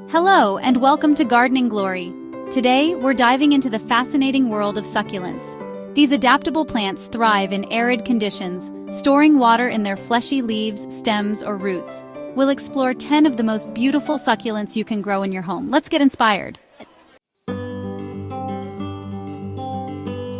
Hello and welcome to Gardening Glory. Today, we're diving into the fascinating world of succulents. These adaptable plants thrive in arid conditions, storing water in their fleshy leaves, stems, or roots. We'll explore 10 of the most beautiful succulents you can grow in your home. Let's get inspired.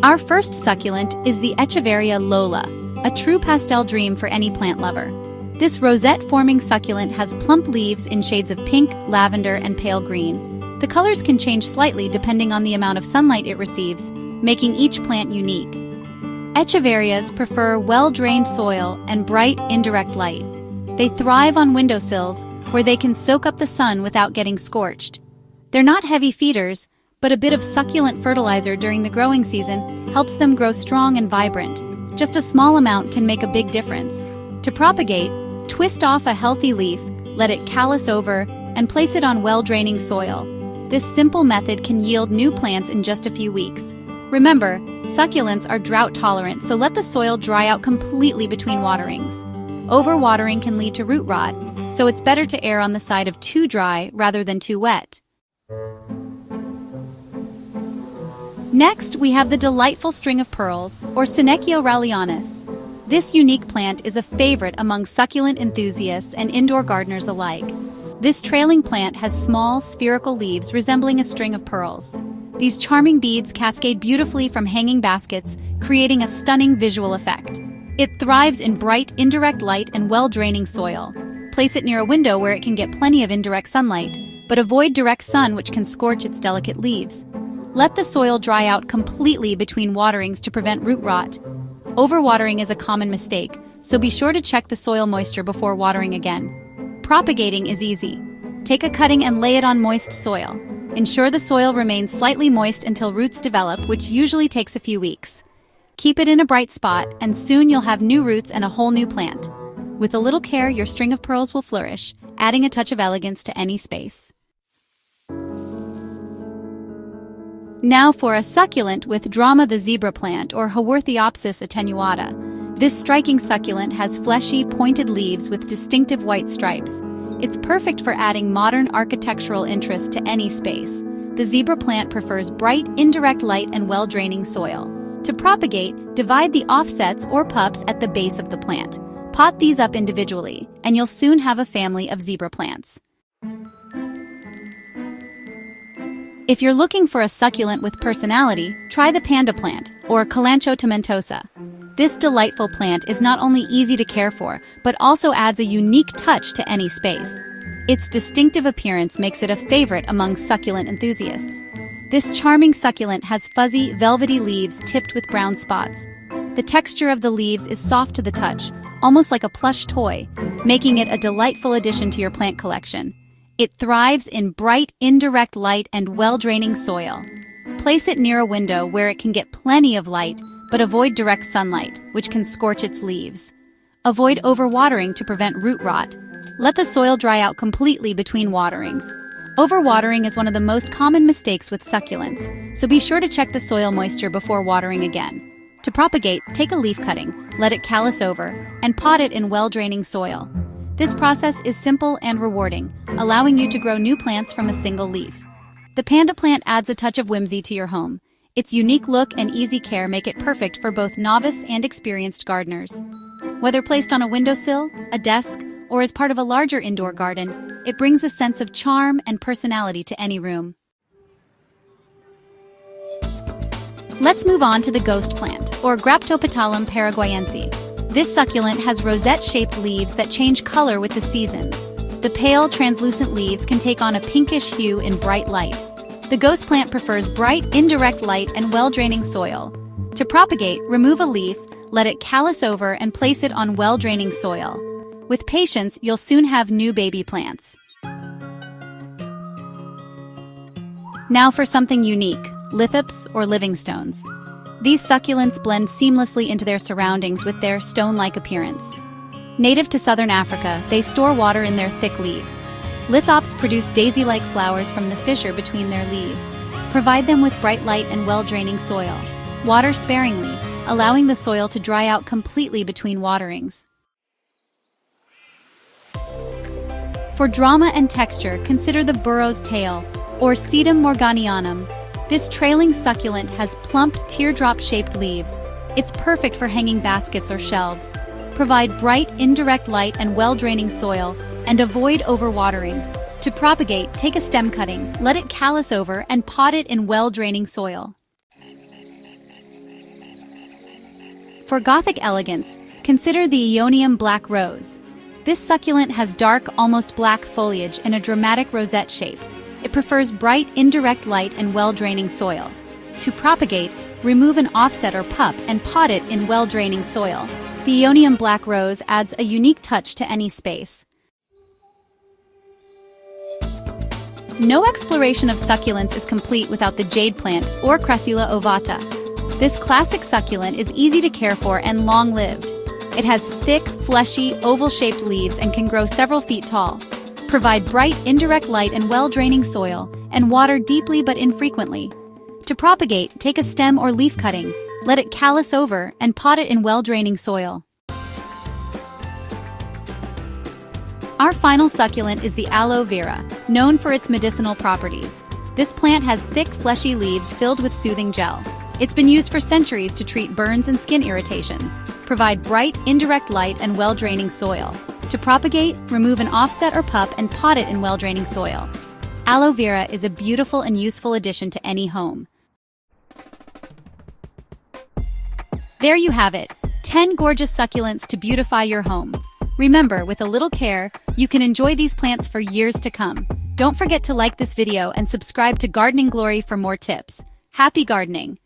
Our first succulent is the Echeveria Lola, a true pastel dream for any plant lover. This rosette-forming succulent has plump leaves in shades of pink, lavender, and pale green. The colors can change slightly depending on the amount of sunlight it receives, making each plant unique. Echeverias prefer well-drained soil and bright, indirect light. They thrive on windowsills, where they can soak up the sun without getting scorched. They're not heavy feeders, but a bit of succulent fertilizer during the growing season helps them grow strong and vibrant. Just a small amount can make a big difference. To propagate, twist off a healthy leaf, let it callus over, and place it on well-draining soil. This simple method can yield new plants in just a few weeks. Remember, succulents are drought-tolerant, so let the soil dry out completely between waterings. Overwatering can lead to root rot, so it's better to err on the side of too dry rather than too wet. Next, we have the delightful string of pearls, or Senecio rallianus. This unique plant is a favorite among succulent enthusiasts and indoor gardeners alike. This trailing plant has small, spherical leaves resembling a string of pearls. These charming beads cascade beautifully from hanging baskets, creating a stunning visual effect. It thrives in bright, indirect light and well-draining soil. Place it near a window where it can get plenty of indirect sunlight, but avoid direct sun which can scorch its delicate leaves. Let the soil dry out completely between waterings to prevent root rot. Overwatering is a common mistake, so be sure to check the soil moisture before watering again. Propagating is easy. Take a cutting and lay it on moist soil. Ensure the soil remains slightly moist until roots develop, which usually takes a few weeks. Keep it in a bright spot, and soon you'll have new roots and a whole new plant. With a little care, your string of pearls will flourish, adding a touch of elegance to any space. Now for a succulent with drama the zebra plant, or Haworthiopsis attenuata. This striking succulent has fleshy, pointed leaves with distinctive white stripes. It's perfect for adding modern architectural interest to any space. The zebra plant prefers bright, indirect light and well-draining soil. To propagate, divide the offsets or pups at the base of the plant. Pot these up individually, and you'll soon have a family of zebra plants. If you're looking for a succulent with personality, try the Panda Plant, or Kalanchoe tomentosa. This delightful plant is not only easy to care for, but also adds a unique touch to any space. Its distinctive appearance makes it a favorite among succulent enthusiasts. This charming succulent has fuzzy, velvety leaves tipped with brown spots. The texture of the leaves is soft to the touch, almost like a plush toy, making it a delightful addition to your plant collection. It thrives in bright, indirect light and well-draining soil. Place it near a window where it can get plenty of light, but avoid direct sunlight, which can scorch its leaves. Avoid overwatering to prevent root rot. Let the soil dry out completely between waterings. Overwatering is one of the most common mistakes with succulents, so be sure to check the soil moisture before watering again. To propagate, take a leaf cutting, let it callus over, and pot it in well-draining soil. This process is simple and rewarding, allowing you to grow new plants from a single leaf. The Panda Plant adds a touch of whimsy to your home. Its unique look and easy care make it perfect for both novice and experienced gardeners. Whether placed on a windowsill, a desk, or as part of a larger indoor garden, it brings a sense of charm and personality to any room. Let's move on to the ghost plant, or Graptopetalum paraguayense. This succulent has rosette-shaped leaves that change color with the seasons. The pale, translucent leaves can take on a pinkish hue in bright light. The ghost plant prefers bright, indirect light and well-draining soil. To propagate, remove a leaf, let it callus over and place it on well-draining soil. With patience, you'll soon have new baby plants. Now for something unique, lithops or living stones. These succulents blend seamlessly into their surroundings with their stone-like appearance. Native to southern Africa, they store water in their thick leaves. Lithops produce daisy-like flowers from the fissure between their leaves. Provide them with bright light and well-draining soil. Water sparingly, allowing the soil to dry out completely between waterings. For drama and texture, consider the Burrows Tail, or Sedum morganianum. This trailing succulent has plump, teardrop-shaped leaves. It's perfect for hanging baskets or shelves. Provide bright, indirect light and well-draining soil, and avoid overwatering. To propagate, take a stem cutting, let it callus over, and pot it in well-draining soil. For Gothic elegance, consider the Aeonium Black Rose. This succulent has dark, almost black foliage in a dramatic rosette shape. It prefers bright, indirect light and well-draining soil. To propagate, remove an offset or pup and pot it in well-draining soil. The Aeonium Black Rose adds a unique touch to any space. No exploration of succulents is complete without the Jade Plant, or Crassula ovata. This classic succulent is easy to care for and long-lived. It has thick, fleshy, oval-shaped leaves and can grow several feet tall. Provide bright, indirect light and well-draining soil, and water deeply but infrequently. To propagate, take a stem or leaf cutting, let it callus over, and pot it in well-draining soil. Our final succulent is the Aloe Vera, known for its medicinal properties. This plant has thick, fleshy leaves filled with soothing gel. It's been used for centuries to treat burns and skin irritations. Provide bright, indirect light and well-draining soil. To propagate, remove an offset or pup and pot it in well-draining soil. Aloe vera is a beautiful and useful addition to any home. There you have it, 10 gorgeous succulents to beautify your home. Remember, with a little care, you can enjoy these plants for years to come. Don't forget to like this video and subscribe to Gardening Glory for more tips. Happy gardening!